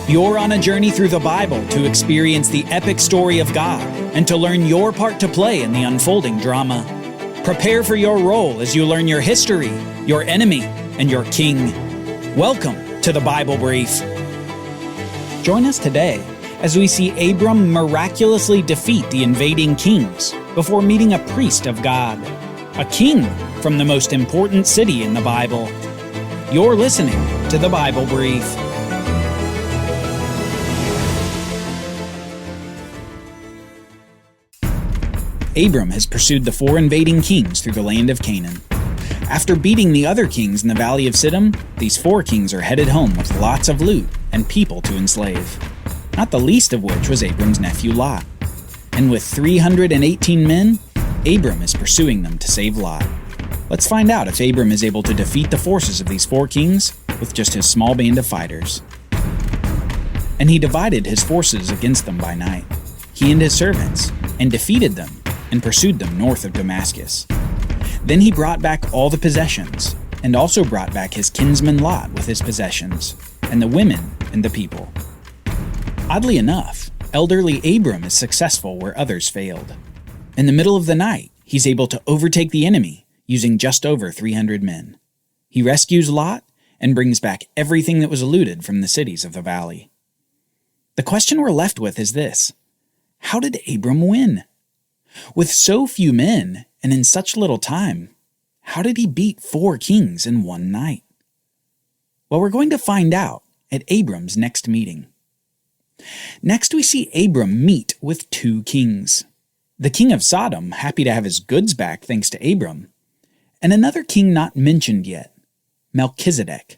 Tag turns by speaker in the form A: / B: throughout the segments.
A: You're on a journey through the Bible to experience the epic story of God and to learn your part to play in the unfolding drama. Prepare for your role as you learn your history, your enemy, and your king. Welcome to the Bible Brief. Join us today as we see Abram miraculously defeat the invading kings before meeting a priest of God, a king from the most important city in the Bible. You're listening to the Bible Brief. Abram has pursued the 4 invading kings through the land of Canaan. After beating the other kings in the valley of Sodom, these 4 kings are headed home with lots of loot and people to enslave, not the least of which was Abram's nephew Lot. And with 318 men, Abram is pursuing them to save Lot. Let's find out if Abram is able to defeat the forces of these 4 kings with just his small band of fighters. And he divided his forces against them by night, he and his servants, and defeated them and pursued them north of Damascus. Then he brought back all the possessions, and also brought back his kinsman Lot with his possessions, and the women and the people. Oddly enough, elderly Abram is successful where others failed. In the middle of the night, he's able to overtake the enemy using just over 300 men. He rescues Lot and brings back everything that was looted from the cities of the valley. The question we're left with is this: how did Abram win? With so few men and in such little time, how did he beat 4 kings in one night? Well, we're going to find out at Abram's next meeting. Next, we see Abram meet with 2 kings. The king of Sodom, happy to have his goods back thanks to Abram, and another king not mentioned yet, Melchizedek.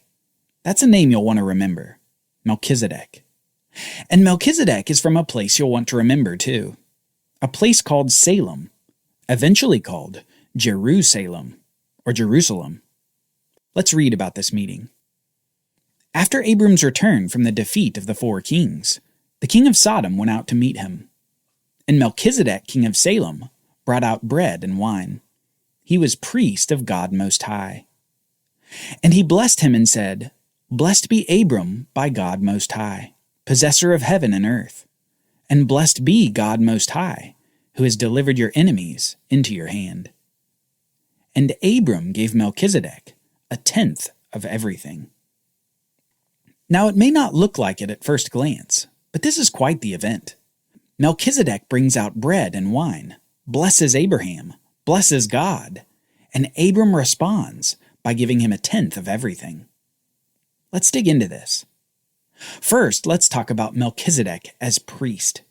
A: That's a name you'll want to remember, Melchizedek. And Melchizedek is from a place you'll want to remember too. A place called Salem, eventually called Jerusalem, or Jerusalem. Let's read about this meeting. After Abram's return from the defeat of the 4 kings, the king of Sodom went out to meet him. And Melchizedek, king of Salem, brought out bread and wine. He was priest of God Most High. And he blessed him and said, "Blessed be Abram by God Most High, possessor of heaven and earth. And blessed be God Most High, who has delivered your enemies into your hand." And Abram gave Melchizedek 1/10 of everything. Now it may not look like it at first glance, but this is quite the event. Melchizedek brings out bread and wine, blesses Abraham, blesses God, and Abram responds by giving him 1/10 of everything. Let's dig into this. First, let's talk about Melchizedek as priest.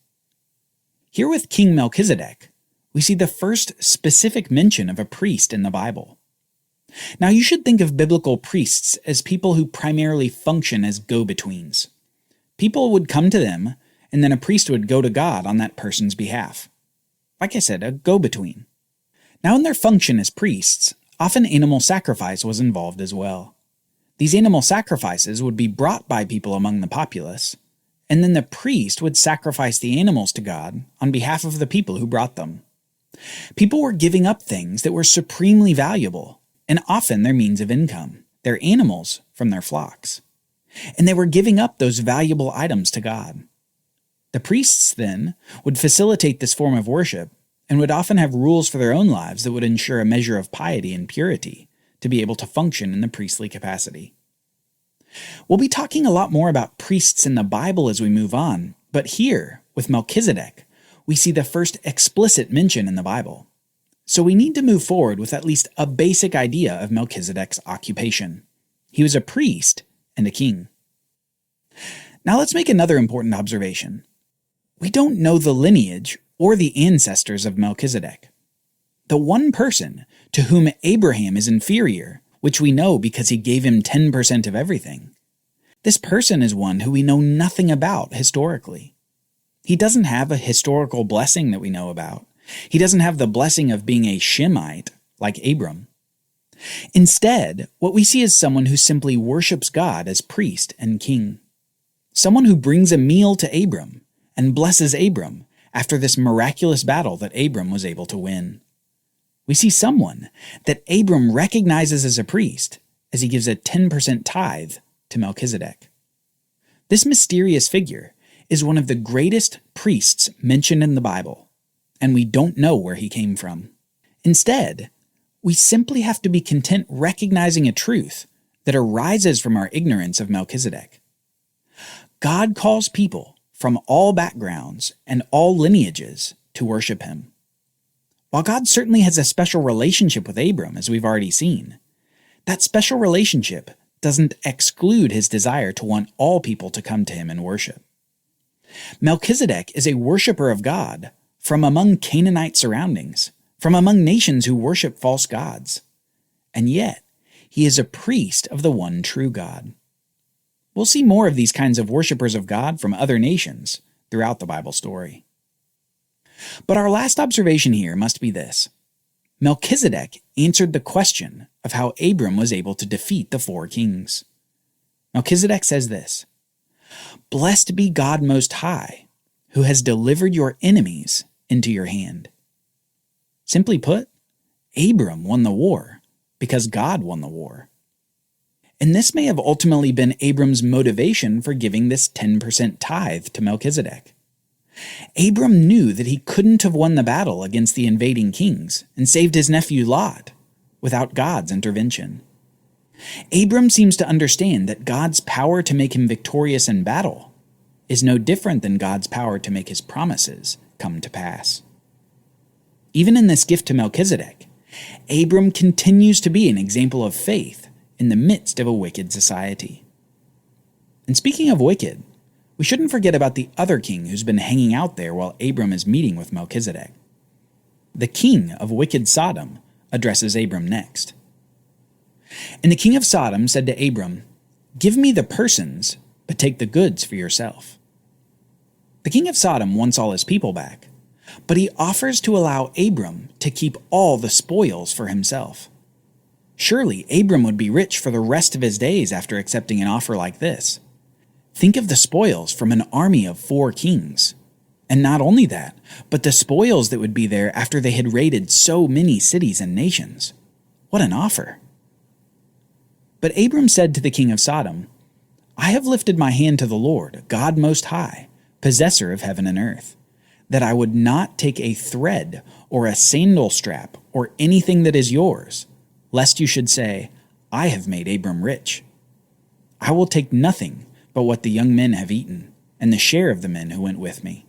A: Here with King Melchizedek, we see the first specific mention of a priest in the Bible. Now, you should think of biblical priests as people who primarily function as go-betweens. People would come to them, and then a priest would go to God on that person's behalf. Like I said, a go-between. Now, in their function as priests, often animal sacrifice was involved as well. These animal sacrifices would be brought by people among the populace, and then the priest would sacrifice the animals to God on behalf of the people who brought them. People were giving up things that were supremely valuable, and often their means of income, their animals from their flocks. And they were giving up those valuable items to God. The priests, then, would facilitate this form of worship and would often have rules for their own lives that would ensure a measure of piety and purity to be able to function in the priestly capacity. We'll be talking a lot more about priests in the Bible as we move on, but here, with Melchizedek, we see the first explicit mention in the Bible. So we need to move forward with at least a basic idea of Melchizedek's occupation. He was a priest and a king. Now let's make another important observation. We don't know the lineage or the ancestors of Melchizedek. The one person to whom Abraham is inferior, which we know because he gave him 10% of everything, this person is one who we know nothing about historically. He doesn't have a historical blessing that we know about. He doesn't have the blessing of being a Shemite like Abram. Instead, what we see is someone who simply worships God as priest and king. Someone who brings a meal to Abram and blesses Abram after this miraculous battle that Abram was able to win. We see someone that Abram recognizes as a priest as he gives a 10% tithe to Melchizedek. This mysterious figure is one of the greatest priests mentioned in the Bible, and we don't know where he came from. Instead, we simply have to be content recognizing a truth that arises from our ignorance of Melchizedek. God calls people from all backgrounds and all lineages to worship him. While God certainly has a special relationship with Abram, as we've already seen, that special relationship doesn't exclude his desire to want all people to come to him and worship. Melchizedek is a worshiper of God from among Canaanite surroundings, from among nations who worship false gods. And yet, he is a priest of the one true God. We'll see more of these kinds of worshipers of God from other nations throughout the Bible story. But our last observation here must be this. Melchizedek answered the question of how Abram was able to defeat the 4 kings. Melchizedek says this, "Blessed be God Most High, who has delivered your enemies into your hand." Simply put, Abram won the war because God won the war. And this may have ultimately been Abram's motivation for giving this 10% tithe to Melchizedek. Abram knew that he couldn't have won the battle against the invading kings and saved his nephew Lot without God's intervention. Abram seems to understand that God's power to make him victorious in battle is no different than God's power to make his promises come to pass. Even in this gift to Melchizedek, Abram continues to be an example of faith in the midst of a wicked society. And speaking of wicked, we shouldn't forget about the other king who's been hanging out there while Abram is meeting with Melchizedek. The king of wicked Sodom addresses Abram next. And the king of Sodom said to Abram, "Give me the persons, but take the goods for yourself." The king of Sodom wants all his people back, but he offers to allow Abram to keep all the spoils for himself. Surely Abram would be rich for the rest of his days after accepting an offer like this. Think of the spoils from an army of 4 kings. And not only that, but the spoils that would be there after they had raided so many cities and nations. What an offer. But Abram said to the king of Sodom, "I have lifted my hand to the Lord, God Most High, possessor of heaven and earth, that I would not take a thread or a sandal strap or anything that is yours, lest you should say, 'I have made Abram rich.' I will take nothing but what the young men have eaten, and the share of the men who went with me."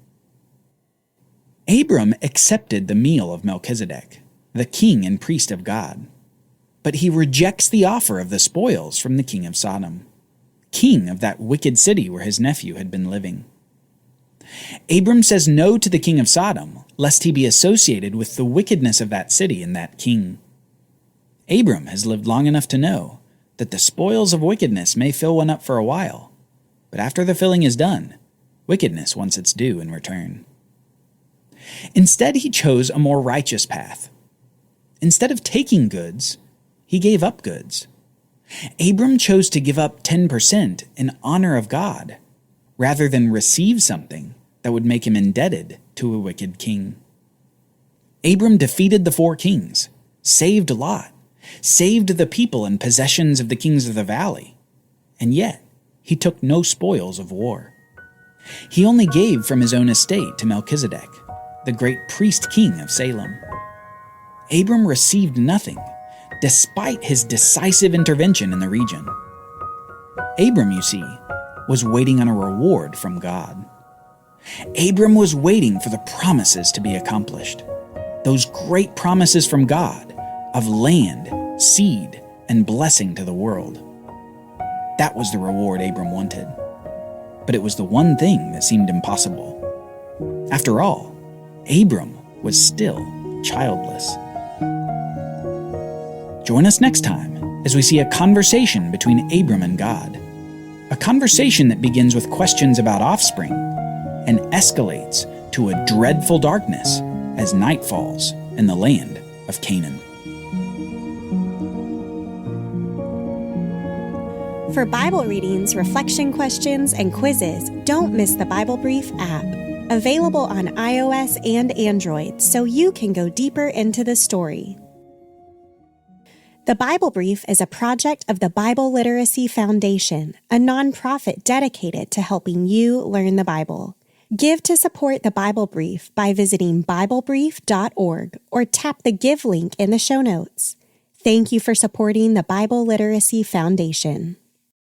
A: Abram accepted the meal of Melchizedek, the king and priest of God, but he rejects the offer of the spoils from the king of Sodom, king of that wicked city where his nephew had been living. Abram says no to the king of Sodom, lest he be associated with the wickedness of that city and that king. Abram has lived long enough to know that the spoils of wickedness may fill one up for a while, but after the filling is done, wickedness wants its due in return. Instead, he chose a more righteous path. Instead of taking goods, he gave up goods. Abram chose to give up 10% in honor of God, rather than receive something that would make him indebted to a wicked king. Abram defeated the 4 kings, saved Lot, saved the people and possessions of the kings of the valley, and yet he took no spoils of war. He only gave from his own estate to Melchizedek, the great priest king of Salem. Abram received nothing, despite his decisive intervention in the region. Abram, you see, was waiting on a reward from God. Abram was waiting for the promises to be accomplished, those great promises from God of land, seed, and blessing to the world. That was the reward Abram wanted. But it was the one thing that seemed impossible. After all, Abram was still childless. Join us next time as we see a conversation between Abram and God. A conversation that begins with questions about offspring and escalates to a dreadful darkness as night falls in the land of Canaan.
B: For Bible readings, reflection questions, and quizzes, don't miss the Bible Brief app. Available on iOS and Android so you can go deeper into the story. The Bible Brief is a project of the Bible Literacy Foundation, a nonprofit dedicated to helping you learn the Bible. Give to support the Bible Brief by visiting BibleBrief.org or tap the Give link in the show notes. Thank you for supporting the Bible Literacy Foundation.